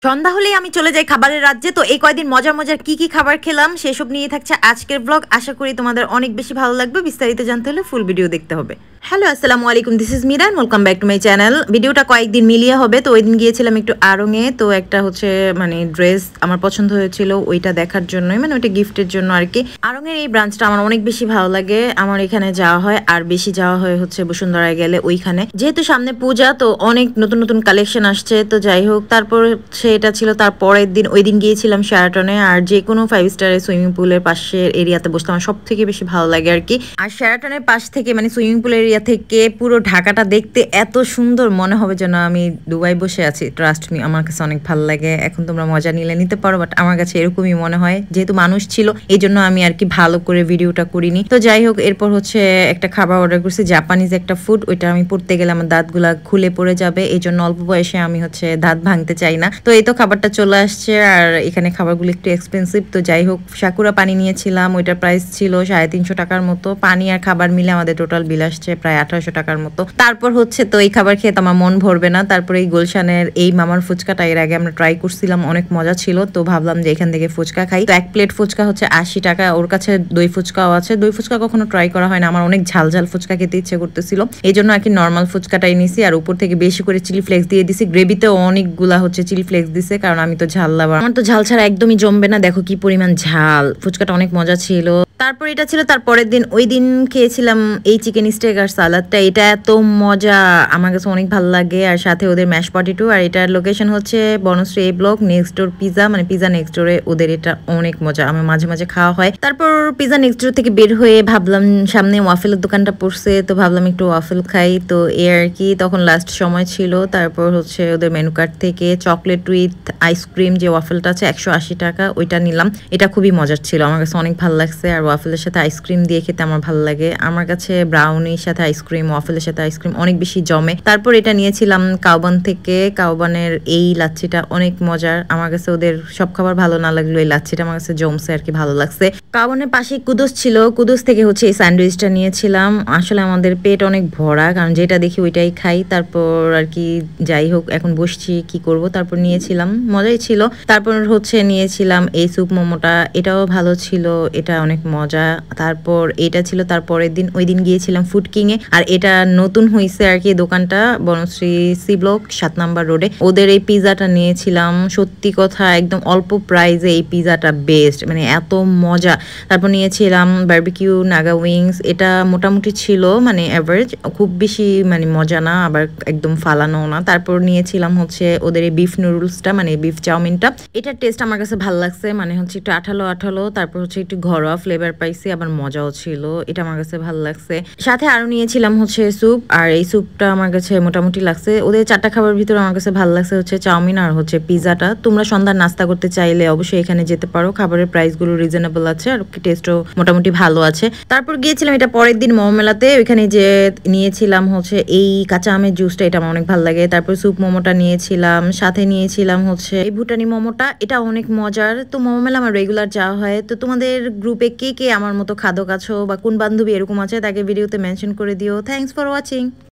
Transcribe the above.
সন্ধ্যা হলেই আমি চলে যাই খাবারের রাজ্যে। তো এই কয়দিন মজার মজার কি কি খাবার খেলাম সেসব নিয়ে থাকছে আজকের ব্লগ। আশা করি তোমাদের অনেক বেশি ভালো লাগবে। বিস্তারিত জানতে হলে ফুল ভিডিও দেখতে হবে। হ্যালো, আসসালামু আলাইকুম, this is Mira, welcome back to my channel. ভিডিওটা কয়েকদিন মিলিয়ে হবে। তো ওই দিন গিয়েছিলাম একটু আড়ংয়ে। তো একটা হচ্ছে মানে ড্রেস আমার পছন্দ হয়েছিল, ওইটা দেখার জন্যই, মানে ওইটা গিফটের জন্য আর কি। আড়ংয়ের এই ব্রাঞ্চটা আমার অনেক বেশি ভালো লাগে। আমার এখানে যাওয়া হয়, আর বেশি যাওয়া হয় হচ্ছে বসুন্ধরায় গেলে ওইখানে। যেহেতু সামনে পূজা, তো অনেক নতুন নতুন কালেকশন আসছে। তো যাই হোক, তারপর সেটা ছিল তার পরের দিন। ওই দিন গিয়েছিলাম শেরাটনে। আর যে কোনো 5 স্টারের সুইমিং পুলের পাশের এরিয়াতে বসতে আমার সব থেকে বেশি ভালো লাগে আর কি। আর শেরাটনের পাশ থেকে মানে সুইমিং পুলের এরিয়া থেকে পুরো ঢাকাটা দেখতে এত সুন্দর মনে হবে যেন আমি দুবাই বসে আছি। ট্রাস্ট মি, আমার কাছে অনেক ভালো লাগে। এখন তোমরা মজা নিলে নিতে পারো, বাট আমার কাছে এরকমই মনে হয়। যেহেতু মানুষ ছিল এই জন্য আমি আর কি ভালো করে ভিডিওটা করিনি। তো যাই হোক, এরপর হচ্ছে একটা খাবার অর্ডার করছি, জাপানিজ একটা ফুড। ওইটা আমি পড়তে গেলে আমার দাঁতগুলা খুলে পড়ে যাবে, এই জন্য অল্প বয়সে আমি হচ্ছে দাঁত ভাঙতে চাই না। তো এই তো খাবারটা চলে আসছে। আর এখানে খাবারগুলো একটু এক্সপেন্সিভ। তো যাই হোক, সাকুরা পানি নিয়েছিলাম, ওইটার প্রাইস ছিল 350 টাকার মতো। পানি আর খাবার মিলে আমাদের টোটাল বিল আসছে প্রায় 1800 টাকার মতো। তারপর হচ্ছে তো এই খাবার খেয়ে তো আমার মন ভরবে না। তারপরে এই গুলশানের এই মামার ফুচকাটা এর আগে আমরা ট্রাই করছিলাম, অনেক মজা ছিল। তো ভাবলাম যে এখান থেকে ফুচকা খাই। তো এক প্লেট ফুচকা হচ্ছে 80 টাকা। ওর কাছে দই ফুচকাও আছে। দই ফুচকা কখনো ট্রাই করা হয় না, আমার অনেক ঝাল ঝাল ফুচকা খেতে ইচ্ছে করতেছিল, এই জন্য আর কি নর্মাল ফুচকাটাই নিছি। আর উপর থেকে বেশি করে চিলি ফ্লেক্স দিয়ে দিছি। গ্রেভিতেও অনেকগুলা হচ্ছে চিলি ফ্লেক্স দিছে, কারণ আমি তো ঝাল লাভার। আমার তো ঝাল ছাড়া একদমই জমবে না। দেখো কি পরিমাণ ঝাল। ফুচকাটা অনেক মজা ছিল। তারপর এটা ছিল তার পরের দিন। ওই দিন খেয়েছিলাম এই চিকেন স্টেক আর সালাদটা। এটা এত মজা, আমার কাছে অনেক ভালো লাগে। আর সাথে ওদের ম্যাশ পটেটো। আর এটার লোকেশন হচ্ছে বনশ্রী এ ব্লক, নেক্সট ডোর পিজা, মানে পিজা নেক্সট ডোরে ওদের। এটা অনেক মজা, আমার মাঝে মাঝে খাওয়া হয়। তারপর পিজা নেক্সট ডোর থেকে বের হয়ে ভাবলাম সামনে ওয়াফেলের দোকানটা পড়ছে, তো ভাবলাম একটু ওয়াফেল খাই। তো এ আর কি, তখন লাস্ট সময় ছিল। তারপর হচ্ছে ওদের মেনু কার্ড থেকে চকলেট উইথ আইসক্রিম যে ওয়াফেলটা আছে 180 টাকা, ওইটা নিলাম। এটা খুবই মজার ছিল, আমার কাছে অনেক ভালো লাগছে। আর ওয়াফেলের সাথে আইসক্রিম দিয়ে খেতে আমার ভালো লাগে। আমার কাছে ব্রাউনির সাথে আইসক্রিম, ওয়াফেলের সাথে আইসক্রিম অনেক বেশি জমে। তারপর এটা নিয়েছিলাম কাউবান থেকে। কাউবানের এই লাচ্ছিটা অনেক মজার। আমার কাছে ওদের সব খাবার ভালো না লাগলো, এই লাচ্ছিটা আমার কাছে জমছে আর কি, ভালো লাগছে। কাউবানের পাশে কুদুস ছিল, কুদুস থেকে হচ্ছে এই স্যান্ডউইচটা নিয়েছিলাম। আসলে আমাদের পেট অনেক ভরা, কারণ যেটা দেখি ওইটাই খাই। তারপর আর কি যাই হোক, এখন বসছি কি করব। তারপর নিয়েছিলাম, মজাই ছিল। তারপর হচ্ছে নিয়েছিলাম এই স্যুপ মোমোটা, এটাও ভালো ছিল, এটা অনেক মজা। তারপর এটা ছিল তারপরের দিন। ওই দিন গিয়েছিলাম ফুড কিং এ। আর এটা নতুন হয়েছে আর কি দোকানটা, বনশ্রী সি ব্লক 7 নাম্বার রোডে। ওদের এই পিজাটা নিয়েছিলাম। সত্যি কথা, একদম অল্প প্রাইসে এই পিজাটা বেস্ট, মানে এত মজা। তারপর নিয়েছিলাম বারবিকিউ নাগা উইংস। এটা মোটামুটি ছিল, মানে অ্যাভারেজ, খুব বেশি মানে মজা না, আবার একদম ফালানো না। তারপর নিয়েছিলাম হচ্ছে ওদের এই বিফ নুডলসটা, মানে বিফ চাউমিনটা। এটার টেস্ট আমার কাছে ভালো লাগছে, মানে হচ্ছে একটু আঠালো আঠালো। তারপর হচ্ছে একটু ঘরোয়া ফ্লেভার পাইছি, আবার মজাও ছিল। এটা আমার কাছে ভালো লাগছে। সাথে আরো নিয়েছিলাম হচ্ছে স্যুপ। আর এই স্যুপটা আমার কাছে মোটামুটি লাগছে। ওদের 4টা খাবার ভিতরে আমার কাছে ভালো লাগছে হচ্ছে চাউমিন আর হচ্ছে পিজাটা। তোমরা সন্ধ্যার নাস্তা করতে চাইলে অবশ্যই এখানে যেতে পারো। খাবারের প্রাইস গুলো রিজনেবল আছে, আর টেস্টও মোটামুটি ভালো আছে। তারপর গিয়েছিলাম এটা পরের দিন মোমো মেলাতে। ওইখানে যে নিয়েছিলাম হচ্ছে এই কাঁচা আমের জুসটা, এটা আমার অনেক ভালো লাগে। তারপর স্যুপ মোমোটা নিয়েছিলাম, সাথে নিয়েছিলাম হচ্ছে এই ভুটানি মোমোটা, এটা অনেক মজার। তো মোমো মেলা আমার রেগুলার যাওয়া হয়। তো তোমাদের গ্রুপে কে কে আমার মতো খাদক আছো, বা কোন বান্ধবী এরকম আছে, তাকে ভিডিওতে মেনশন করে দিও। Thanks for watching.